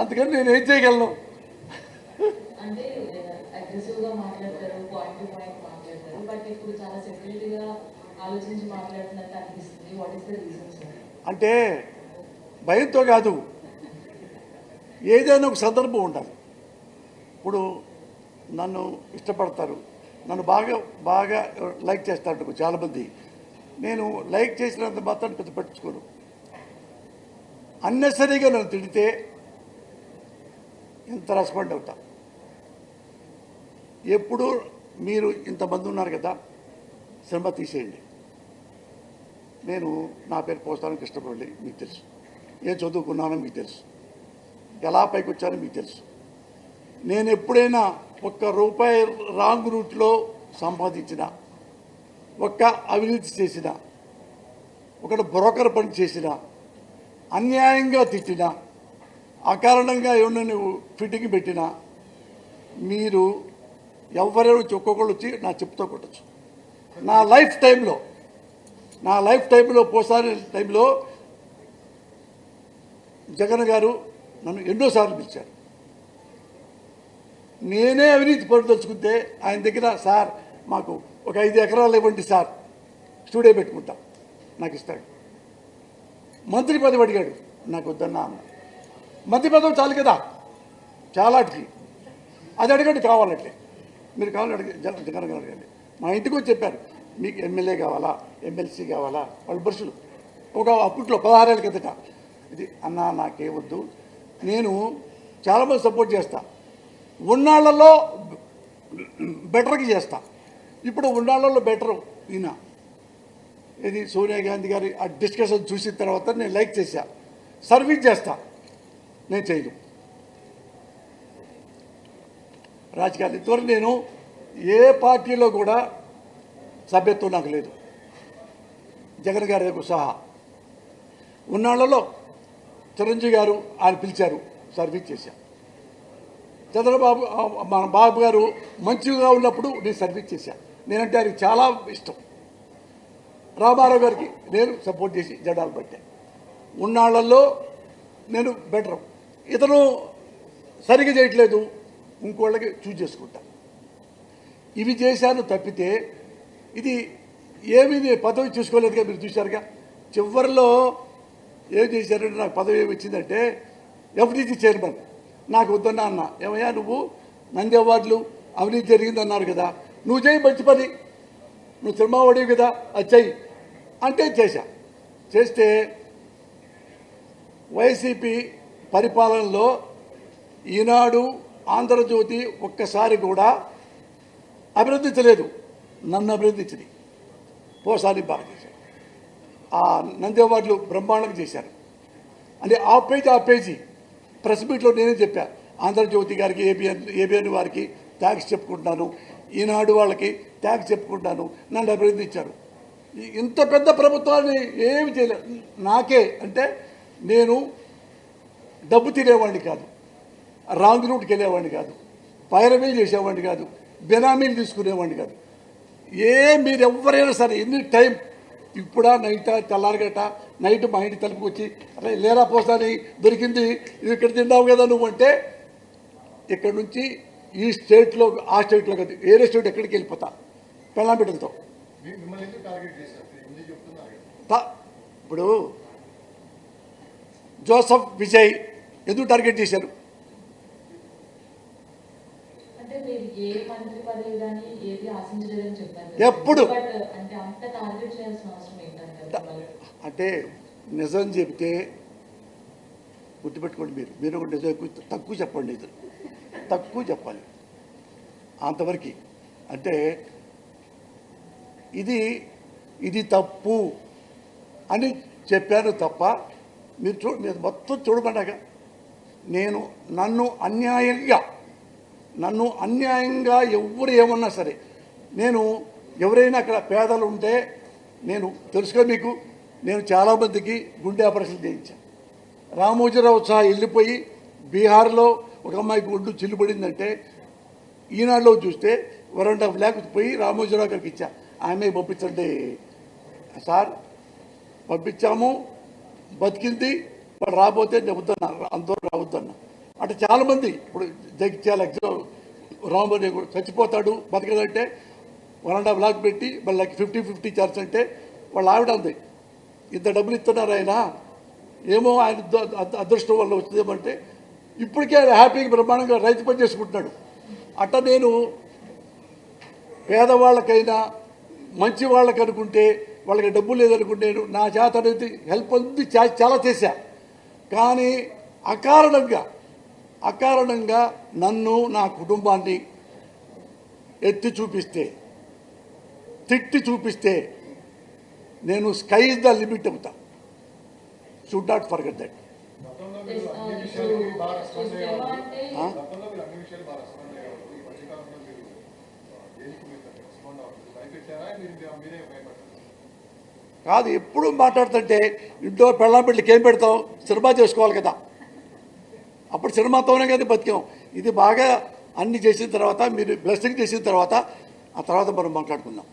అందుకని నేను ఏం చేయగలను? అంటే అగ్రెసివ్గా మాట్లాడతారు, పాయింట్ టు పాయింట్ మాట్లాడతారు, బట్ ఇప్పుడు చాలా సెటిల్డ్గా ఆలోచించి మాట్లాడుతున్నట్టు అనిపిస్తుంది. What is the reason sir? అంటే భయంతో కాదు, ఏదైనా ఒక సందర్భం ఉండాలి. ఇప్పుడు నన్ను ఇష్టపడతారు, నన్ను బాగా బాగా లైక్ చేస్తాడు చాలామంది. నేను లైక్ చేసినంత మాత్రం పెద్ద పట్టించుకోను. అన్నెసరీగా నన్ను తిడితే ఎంత రెస్పాండ్ అవుతా. ఎప్పుడు మీరు ఇంతమంది ఉన్నారు కదా, శ్రమ తీసేయండి. నేను నా పేరు పోస్తానికి ఇష్టపడి మీకు తెలుసు, ఏం చదువుకున్నానో మీకు తెలుసు, ఎలా పైకి వచ్చానో మీకు తెలుసు. నేను ఎప్పుడైనా ₹1 రాంగ్ రూట్లో సంపాదించిన, ఒక్క అవినీతి చేసిన, ఒకటి బ్రోకర్ పని చేసిన, అన్యాయంగా తిట్టిన, అకారణంగా ఏమన్నా నువ్వు ఫిట్టింగ్ పెట్టినా, మీరు ఎవరైనా ఒక్కొక్కళ్ళు వచ్చి నా చెప్పుతో కొట్టచ్చు. నా లైఫ్ టైంలో పోసారి టైంలో జగన్ గారు నన్ను ఎన్నోసార్లు పిలిచారు. నేనే అవినీతి పడదలుచుకుంటే ఆయన దగ్గర, సార్ మాకు ఒక 5 ఎకరాలు ఇవ్వండి సార్, స్టూడియో పెట్టుకుంటాం, నాకు ఇస్తాడు. మంత్రి పదవి అడిగాడు, నాకు వద్దన్నా అన్న. మంత్రి పదవి చాలు కదా చాలాటికి, అది అడగండి కావాలంటే, మీరు కావాలని అడిగి జగన్ గారు అడగండి. మా ఇంటికి వచ్చి చెప్పారు, మీకు ఎమ్మెల్యే కావాలా, ఎమ్మెల్సీ కావాలా, వాళ్ళు బరుసులు ఒక అప్పట్లో 16 ఏళ్ళ కిందట. ఇది అన్నా నాకే వద్దు, నేను చాలామంది సపోర్ట్ చేస్తా, ఉన్నాళ్లలో బెటర్కి చేస్తా. ఇప్పుడు ఉన్నాళ్లలో బెటరు ఈయన, ఇది సోనియా గాంధీ గారి ఆ డిస్కషన్ చూసిన తర్వాత నేను లైక్ చేశా, సర్వీస్ చేస్తా, నేను చేయను రాజకీయాలు. ఇంతవరకు నేను ఏ పార్టీలో కూడా సభ్యత్వం నాకు లేదు, జగన్ గారి దగ్గర సహా. ఉన్నాళ్లలో చిరంజీవి గారు ఆయన పిలిచారు, సర్వీస్ చేశా. చంద్రబాబు మన బాబు గారు మంచిగా ఉన్నప్పుడు నేను సర్వీస్ చేశాను, నేనంటే ఆయనకి చాలా ఇష్టం. రామారావు గారికి నేను సపోర్ట్ చేసి జెండాలు పట్టాను. ఉన్నాళ్లలో నేను బెటర్, ఇతను సరిగ్గా చేయట్లేదు, ఇంకోళ్ళకి చూజ్ చేసుకుంటా. ఇవి చేశాను తప్పితే ఇది ఏమీ పదవి చూసుకోలేదుగా, మీరు చూశారుగా. చివరిలో ఏం చేశారంటే, నాకు పదవి ఏమి వచ్చిందంటే ఎఫ్డీసీ చైర్మన్. నాకు వద్దన్నా అన్న, ఏమయ్యా నువ్వు నంది అవార్డులు అవినీతి జరిగిందన్నారు కదా, నువ్వు చేయి మంచి పని, నువ్వు తిరుమావడివి కదా, అది చెయ్యి అంటే చేస్తే వైసీపీ పరిపాలనలో ఈనాడు, ఆంధ్రజ్యోతి ఒక్కసారి కూడా అభినందించలేదు, నన్ను అభినందించింది. పోసారి బాగా చేశారు, ఆ నంది అవార్డులు బ్రహ్మాండంగా చేశారు. అంటే ఆ పేజీ ప్రెస్ మీట్లో నేనే చెప్పా, ఆంధ్రజ్యోతి గారికి, ఏబిఎన్ వారికి థ్యాంక్స్ చెప్పుకుంటున్నాను, ఈనాడు వాళ్ళకి థ్యాంక్స్ చెప్పుకుంటున్నాను, నన్ను అభినందించారు. ఇంత పెద్ద ప్రభుత్వాన్ని ఏమి చేయలేదు. నాకే అంటే నేను డబ్బు తినేవాడిని కాదు, రాంగ్ రూట్కి వెళ్ళేవాడిని కాదు, పైరవీలు చేసేవాడిని కాదు, బెనామీలు తీసుకునేవాడిని కాదు. మీరు ఎవరైనా సరే ఎనీ టైం, ఇప్పుడా నైట్ తెల్లారగట నైట్ మా ఇంటి తలుపుకి వచ్చి, అరే లేరా పోసాని దొరికింది, ఇది ఇక్కడ తిన్నావు కదా నువ్వు అంటే, ఇక్కడ నుంచి ఈ స్టేట్లో ఆ స్టేట్లో కదా వేరే స్టేట్ ఎక్కడికి వెళ్ళిపోతా పెళ్ళాంబిడ్డలతో. ఇప్పుడు జోసఫ్ విజయ్ ఎందుకు టార్గెట్ చేశారు? ఎప్పుడు అంటే నిజం చెబితే గుర్తుపెట్టుకోండి, మీరు కూడా నిజం తక్కువ చెప్పండి, ఇది తక్కువ చెప్పాలి అంతవరకు. అంటే ఇది తప్పు అని చెప్పాను తప్ప, మీరు మొత్తం చూడమన్నాక నన్ను అన్యాయంగా ఎవరు ఏమన్నా సరే, నేను ఎవరైనా అక్కడ పేదలు ఉంటే నేను తెలుసుగా మీకు, నేను చాలామందికి గుండె ఆపరేషన్ చేయించాను. రామోజీరావు సహా వెళ్ళిపోయి బీహార్లో ఒక అమ్మాయికి గుండు చిల్లుపడిందంటే ఈనాడులో చూస్తే 1.5 lakh పోయి రామోజీరావు గారికి ఇచ్చా, ఆమె పంపించండి సార్, పంపించాము, బతికింది, వాడు రాబోతే నేను వద్దన్నా, అందరూ రావద్దన్నా. అంటే చాలామంది ఇప్పుడు జగిత్యాల ఎగ్జామ్ రామని చచ్చిపోతాడు బతకదంటే 1.5 లాక్ పెట్టి మళ్ళీ 50-50 ఛార్జ్ అంటే వాళ్ళ ఆవిడ ఉంది ఇంత డబ్బులు ఇస్తున్నారు ఆయన ఏమో ఆయన అదృష్టం వల్ల వచ్చిందేమంటే ఇప్పటికే ఆయన హ్యాపీగా బ్రహ్మాండంగా రైతు పని చేసుకుంటున్నాడు. అట్ట నేను పేదవాళ్ళకైనా మంచి వాళ్ళకి అనుకుంటే వాళ్ళకి డబ్బు లేదనుకుంటే నేను నా చేత అనేది హెల్ప్ ఉంది చాలా చేశా. కానీ అకారణంగా నన్ను నా కుటుంబాన్ని ఎత్తి చూపిస్తే తిట్టి చూపిస్తే నేను స్కై ఇస్ ద లిమిట్ అవుతా. Should not forget that. కాదు ఎప్పుడు మాట్లాడుతుంటే ఇంట్లో పెళ్ళాం బిడ్డలకి ఏం పెడతాం, సినిమా చేసుకోవాలి కదా, అప్పుడు సినిమాతోనే కదా బతికాం. ఇది బాగా అన్ని చేసిన తర్వాత మీరు బ్లెస్సింగ్ చేసిన తర్వాత ఆ తర్వాత మనం మాట్లాడుకుందాం.